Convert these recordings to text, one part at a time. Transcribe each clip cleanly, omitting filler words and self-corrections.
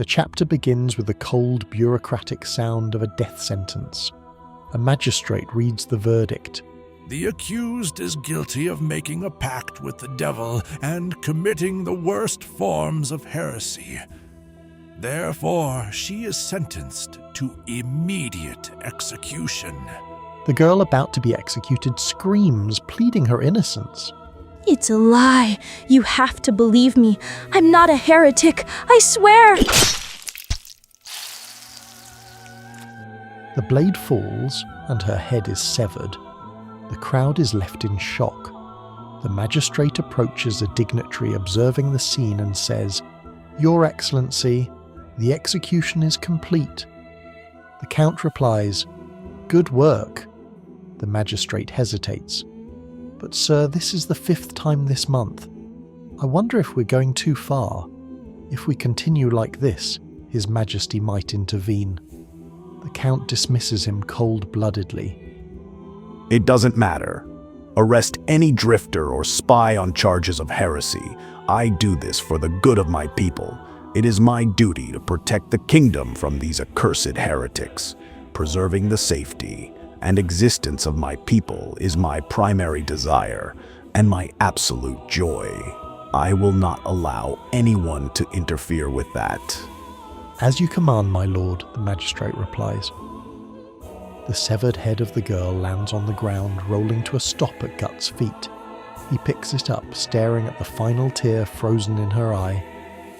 The chapter begins with the cold, bureaucratic sound of a death sentence. A magistrate reads the verdict. The accused is guilty of making a pact with the devil and committing the worst forms of heresy. Therefore, she is sentenced to immediate execution. The girl about to be executed screams, pleading her innocence. It's a lie. You have to believe me. I'm not a heretic. I swear. The blade falls, and her head is severed. The crowd is left in shock. The magistrate approaches a dignitary observing the scene and says, "Your Excellency, the execution is complete." The count replies, "Good work." The magistrate hesitates. "But sir, this is the 5th time this month. I wonder if we're going too far. If we continue like this, His Majesty might intervene." The count dismisses him cold-bloodedly. It doesn't matter. Arrest any drifter or spy on charges of heresy. I do this for the good of my people. It is my duty to protect the kingdom from these accursed heretics. Preserving the safety and existence of my people is my primary desire and my absolute joy. I will not allow anyone to interfere with that. "As you command, my lord," the magistrate replies. The severed head of the girl lands on the ground, rolling to a stop at Guts' feet. He picks it up, staring at the final tear frozen in her eye.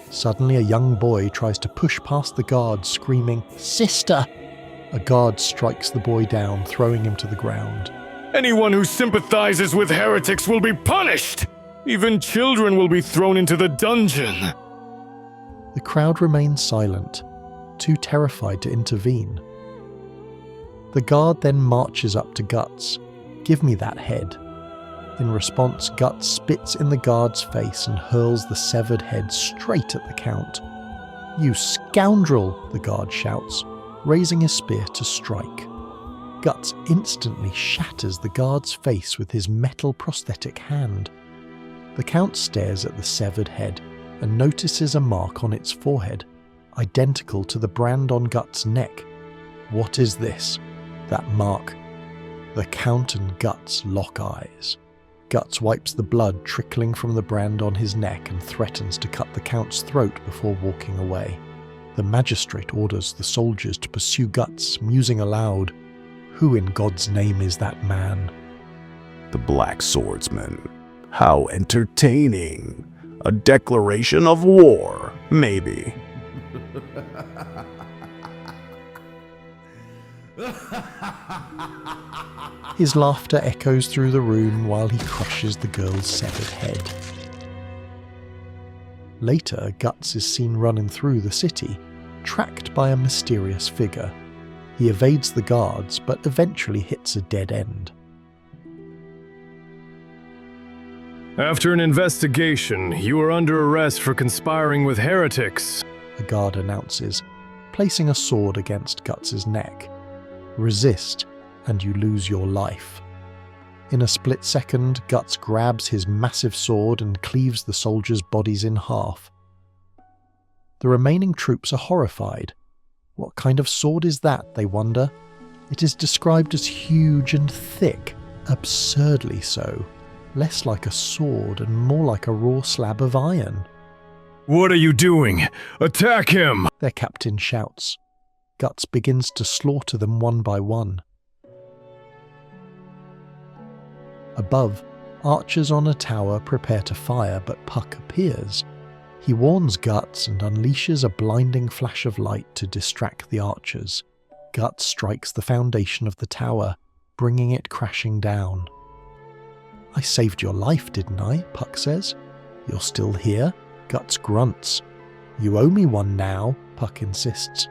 Suddenly, a young boy tries to push past the guard, screaming, "Sister!" A guard strikes the boy down, throwing him to the ground. Anyone who sympathizes with heretics will be punished! Even children will be thrown into the dungeon! The crowd remains silent, too terrified to intervene. The guard then marches up to Guts. "Give me that head." In response, Guts spits in the guard's face and hurls the severed head straight at the count. "You scoundrel!" the guard shouts, raising his spear to strike. Guts instantly shatters the guard's face with his metal prosthetic hand. The count stares at the severed head and notices a mark on its forehead, identical to the brand on Guts' neck. What is this? That mark? The count and Guts lock eyes. Guts wipes the blood trickling from the brand on his neck and threatens to cut the count's throat before walking away. The magistrate orders the soldiers to pursue Guts, musing aloud, "Who in God's name is that man?" The Black Swordsman. How entertaining. A declaration of war, maybe. His laughter echoes through the room while he crushes the girl's severed head. Later, Guts is seen running through the city, tracked by a mysterious figure. He evades the guards, but eventually hits a dead end. After an investigation, you are under arrest for conspiring with heretics. A guard announces, placing a sword against Guts' neck. Resist, and you lose your life. In a split second, Guts grabs his massive sword and cleaves the soldiers' bodies in half. The remaining troops are horrified. What kind of sword is that, they wonder? It is described as huge and thick, absurdly so. Less like a sword and more like a raw slab of iron. What are you doing? Attack him! Their captain shouts. Guts begins to slaughter them one by one. Above, archers on a tower prepare to fire, but Puck appears. He warns Guts and unleashes a blinding flash of light to distract the archers. Guts strikes the foundation of the tower, bringing it crashing down. "I saved your life, didn't I?" Puck says. "You're still here?" Guts grunts. "You owe me one now," Puck insists.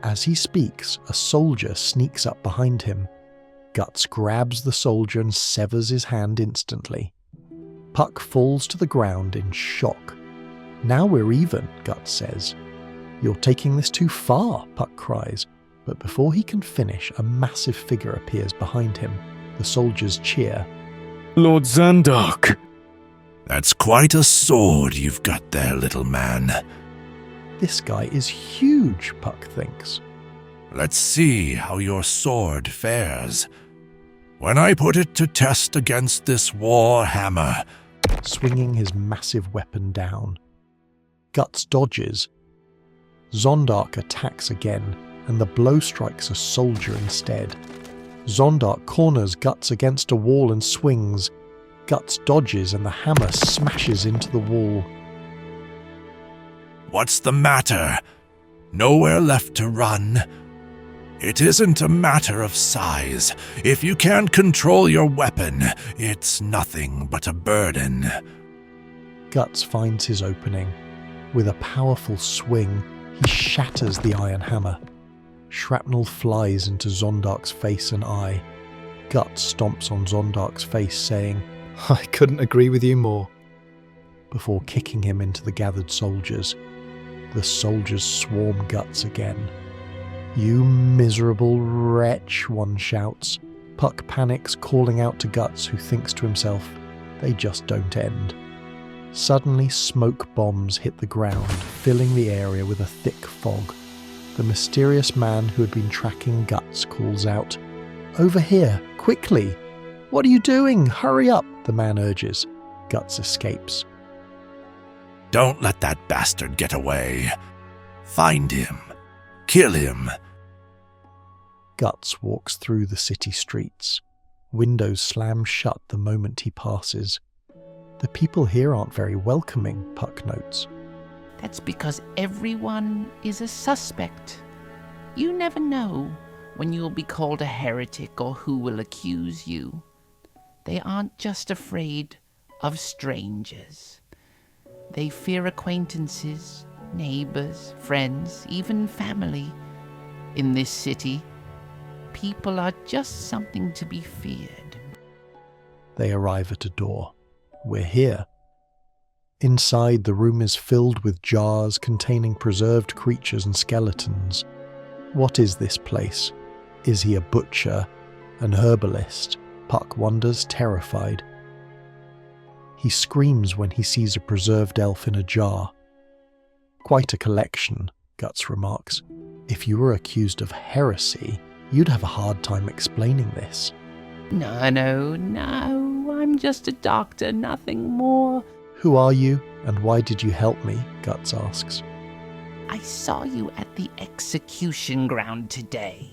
As he speaks, a soldier sneaks up behind him. Guts grabs the soldier and severs his hand instantly. Puck falls to the ground in shock. "Now we're even," Guts says. "You're taking this too far," Puck cries. But before he can finish, a massive figure appears behind him. The soldiers cheer. Lord Zandark. That's quite a sword you've got there, little man. This guy is huge, Puck thinks. Let's see how your sword fares. When I put it to test against this war hammer, Swinging his massive weapon down. Guts dodges. Zondark attacks again, and the blow strikes a soldier instead. Zondark corners Guts against a wall and swings. Guts dodges and the hammer smashes into the wall. what's the matter? Nowhere left to run. It isn't a matter of size. If you can't control your weapon, it's nothing but a burden. Guts finds his opening. With a powerful swing, he shatters the iron hammer. Shrapnel flies into Zondark's face and eye. Guts stomps on Zondark's face, saying, I couldn't agree with you more. before kicking him into the gathered soldiers. The soldiers swarm Guts again. You miserable wretch, one shouts. Puck panics, calling out to Guts, who thinks to himself, they just don't end. Suddenly, smoke bombs hit the ground, filling the area with a thick fog. The mysterious man who had been tracking Guts calls out, "Over here, quickly! What are you doing? Hurry up!" the man urges. Guts escapes. Don't let that bastard get away. Find him. Kill him. Guts walks through the city streets. Windows slam shut the moment he passes. The people here aren't very welcoming, Puck notes. That's because everyone is a suspect. You never know when you'll be called a heretic or who will accuse you. They aren't just afraid of strangers. They fear acquaintances, neighbors, friends, even family. In this city, people are just something to be feared. They arrive at a door. We're here. Inside, the room is filled with jars containing preserved creatures and skeletons. What is this place? Is he a butcher? An herbalist? Puck wonders, terrified. He screams when he sees a preserved elf in a jar. Quite a collection, Guts remarks. If you were accused of heresy, you'd have a hard time explaining this. No, I'm just a doctor, nothing more. Who are you, and why did you help me? Guts asks. I saw you at the execution ground today.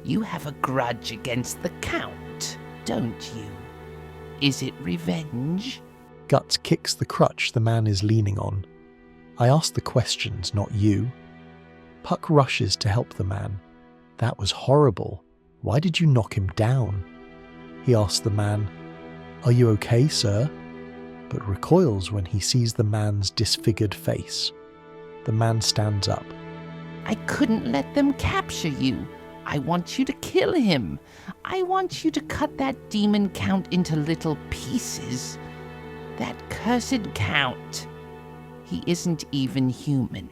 You have a grudge against the Count, don't you? Is it revenge? Guts kicks the crutch the man is leaning on. I asked the questions, not you. Puck rushes to help the man. That was horrible. Why did you knock him down? He asks the man, "Are you okay, sir?" but recoils when he sees the man's disfigured face. The man stands up. I couldn't let them capture you. I want you to kill him. I want you to cut that demon Count into little pieces. That cursed Count. He isn't even human.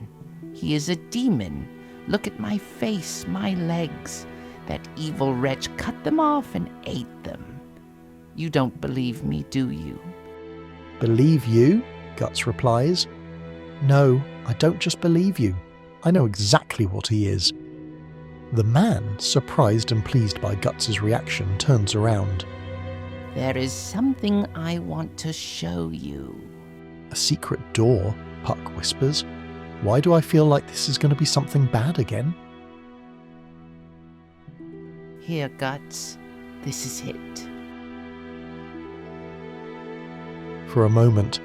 He is a demon. Look at my face, my legs. That evil wretch cut them off and ate them. You don't believe me, do you? Believe you? Guts replies. No, I don't just believe you. I know exactly what he is. The man, surprised and pleased by Guts' reaction, turns around. There is something I want to show you. A secret door, Puck whispers. Why do I feel like this is going to be something bad again? Here, Guts. This is it. For a moment,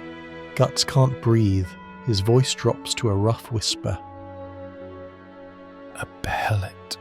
Guts can't breathe. His voice drops to a rough whisper. A pellet.